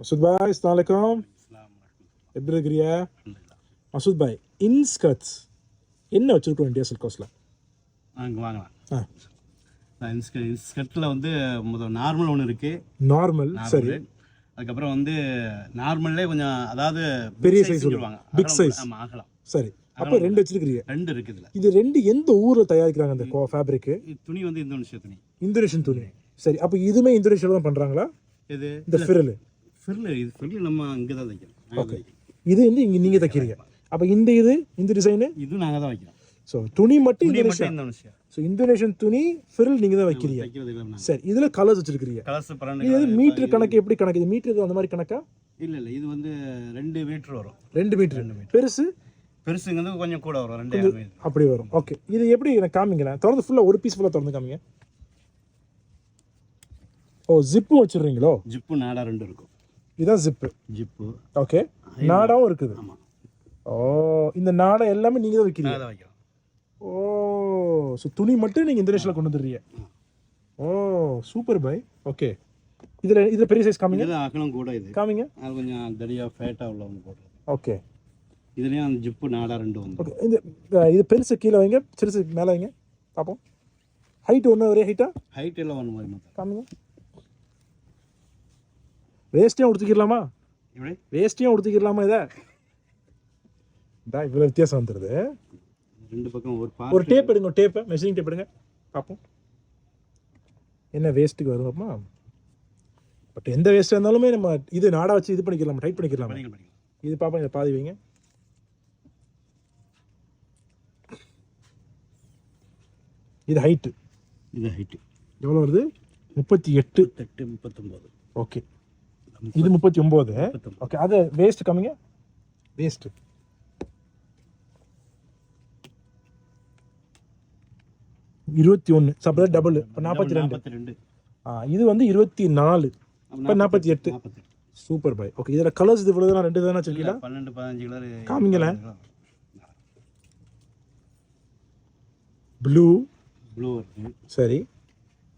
மசூத் பாய் அஸ்ஸலாமு அலைக்கும். எப்படி இருக்கிறியா மசூத் பாய்? இன்ஸ்கர்ட்ஸ் என்ன வச்சுருக்கோம் இந்தியா சில்காஸில்? அங்கே வாங்கலாம். இன்ஸ்கர்ட்டில் வந்து நார்மல் ஒன்று இருக்குது. நார்மல், சரி. அதுக்கப்புறம் வந்து நார்மல்லே கொஞ்சம், அதாவது பெரிய சைஸ் சொல்லுவாங்க, பிக் சைஸ். ஆமாம், ஆகலாம். சரி, அப்போ ரெண்டு வச்சிருக்கிறீங்க? ரெண்டு இருக்குது. இது ரெண்டு எந்த ஊரில் தயாரிக்கிறாங்க அந்த ஃபேப்ரிக்கு? துணி வந்து இந்தோனேஷியா துணி. இந்தோனேஷியன் துணி, சரி. அப்போ இதுவுமே இந்தோனேஷியாவில் தான் பண்ணுறாங்களா? இது இந்த ஃபிரில் இது ஃபிரில் நம்ம இங்கே தான் தைக்கிறோம். ஓகே, இது வந்து இங்கே நீங்கள் தைக்கிறீங்க. அப்போ இந்த டிசைனு இது நாங்கள் தான் வைக்கிறோம். ஸோ துணி மட்டும் இந்தோனேஷியா. ஸோ இந்தோனேஷியன் துணி ஃபிரில் நீங்கள் தான் வைக்கிறீங்க. சரி, இதில் கலர்ஸ் வச்சிருக்கிறீங்க. இது மீட்டர் கணக்கு எப்படி கணக்கு? இது மீட்டருக்கு அந்த மாதிரி கணக்கா? இல்லை, இது வந்து 2 மீட்டர் வரும். 2 மீட்டர். பெருசுங்க வந்து கொஞ்சம் கூட வரும், 2 அப்படி வரும். ஓகே, இது எப்படி எனக்கு காமிங்களேன்? திறந்து ஃபுல்லாக ஒரு பீஸ் ஃபுல்லாக திறந்து காமிங்க. ஓ, ஜிப்பு வச்சிடுறீங்களோ? ஜிப்பு நாடா 2 இருக்கும். இதுதான் ஜிப்பு. ஓகே, நாடாவும் இருக்குது. ஆமாம். ஓ, இந்த நாடா எல்லாமே நீங்கள் தான் வைக்கிறீங்க? ஓ, ஸோ துணி மட்டும் நீங்கள் இந்தோனேஷியாவில் கொண்டு வந்துடுறீங்க. ஓ, சூப்பர் பாய். ஓகே, இதில் பெரிய சைஸ் காமிங்க. அகலம் கூட இது காமிங்க. அது கொஞ்சம் தடியாக ஃபேட்டாக உள்ளவங்க போடுறது. ஓகே, இதுலேயும் அந்த ஜிப்பு நாடா 2 வந்து. ஓகே, இது பெருசு கீழே வைங்க, சிறுசு மேலே வைங்க பார்ப்போம். ஹைட் ஒன்று ஒரே ஹைட்டா? ஹைட் எல்லாம் ஒன்று மாதிரி காமிங்க. வேஸ்ட்டையும் உடுத்திக்கலாமா? வேஸ்ட்டையும் உடுத்திக்கலாமா? இதை இவ்வளோ வித்தியாசம் வந்துடுது. 2 பக்கம் ஒரு டேப் எடுங்க, டேப்பை மெஷரிங் டேப் எடுங்க பார்ப்போம் என்ன வேஸ்ட்டுக்கு வருவோம்மா. பட் எந்த வேஸ்ட்டாக இருந்தாலுமே நம்ம இது நாடா வச்சு இது பண்ணிக்கலாம், டைட் பண்ணிக்கலாம். இது பார்ப்போம், இதை பாதி வைங்க. இது ஹைட்டு எவ்வளோ வருது? 38, 39. ஓகே, இது 39. ஓகே, அது வேஸ்ட் காமிங்க. வேஸ்ட்டு 21, சப்போஸ் டபுள், இப்போ 42. இது வந்து 24, இப்போ 48. சூப்பர் பாய். ஓகே, இதில் கலர்ஸ் இது இவ்வளோ தான், 2 தானே வச்சிருக்கீங்களா? 12, 15 கலர் காமிங்களேன். ப்ளூ இருக்கு. சரி.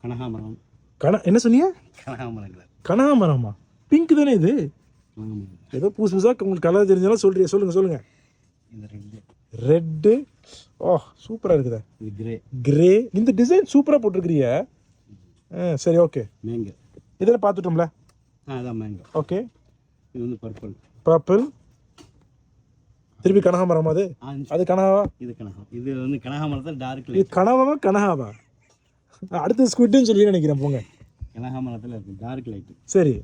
கனகாமரம். என்ன சொன்னீங்க? கனகாமரம் கலர். கனகாமரமா? பிங்க் தானே இது? ஏதோ புதுசாக உங்களுக்கு கலர் தெரிஞ்சாலும் சொல்லுங்க. இந்த ரெட்டு. ஓ, சூப்பராக இருக்குதா? இது கிரே. இந்த டிசைன் சூப்பராக போட்டிருக்கிறீங்க. சரி, ஓகே. மேங்கோ இதில் பார்த்துட்டோம்ல? அதான் மேங்கோ. ஓகே, இது வந்து பர்பிள். திருப்பி கனகாமரம். அது கனகாவா? இது வந்து கனகாமரத்தில் டார்க். இது கனகாவா? அடுத்து ஸ்குவிட்னு சொல்லி நினைக்கிறேன். போங்க. கனகாமரத்தில் இருக்கு டார்க் லைட். சரி.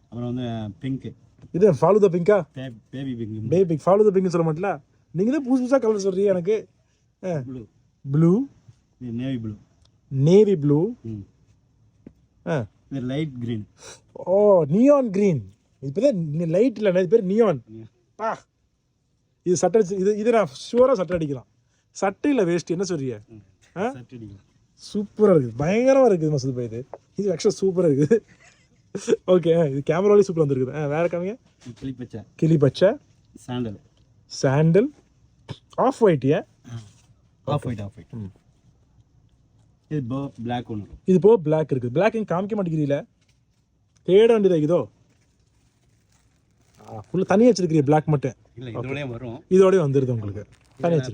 அப்புறம் வந்து பிங்க். இது ஃபாலோ பிங்கா? Baby pink. ஃபாலோ பிங்க்னு சொல்ல மாட்டல? நீங்கள் தான் புதுசாக கலர் சொல்கிறீங்க எனக்கு. ப்ளூ. Navy blue. இது light green. Oh, neon green. இப்போ தான் லைட் இல்லை, இது பேர் நியான். இது சட்டை, இது நான் ஷுவராக சட்டை அடிக்கலாம். சட்டை இல்லை, வேஸ்ட். என்ன சொல்றீங்க? சூப்பராக இருக்குது, பயங்கரமாக இருக்குது மசூத் பாய். இது ஆக்சுவலாக சூப்பராக இருக்குது. ஓகே, இது கேமராலேயும் சூப்பராக வந்துருக்குது. வேறு காமிங்க. கிளி பச்சை. சாண்டல். Off white. இது பிளாக் ஒன்று. இது போக பிளாக் இருக்குது. பிளாக் எங்கே காமிக்க மாட்டேங்கிறீங்களா? தேட வேண்டியதாக இதோ ஃபுல்லாக தனியாக வச்சிருக்கிறீங்க. பிளாக் மட்டும் இதோடய வந்துடுது உங்களுக்கு.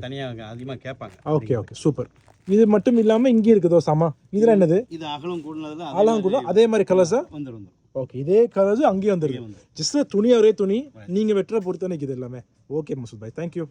தனியாக அதிகமாக கேட்பாங்க. Okay, super. இது மட்டும் இல்லாமல் இங்கே இருக்குதோ சாமா? இதில் என்னது? இது அகலம் கூட அதே மாதிரி கலர்ஸா? வந்துடும். ஓகே, இதே கலர்ஸ் அங்கேயும் வந்துருக்கு. ஜஸ்ட் துணி ஒரே துணி, நீங்கள் வெட்டுற பொறுத்து நிற்கிது எல்லாமே. ஓகே மசூத் பாய், தேங்க்யூ.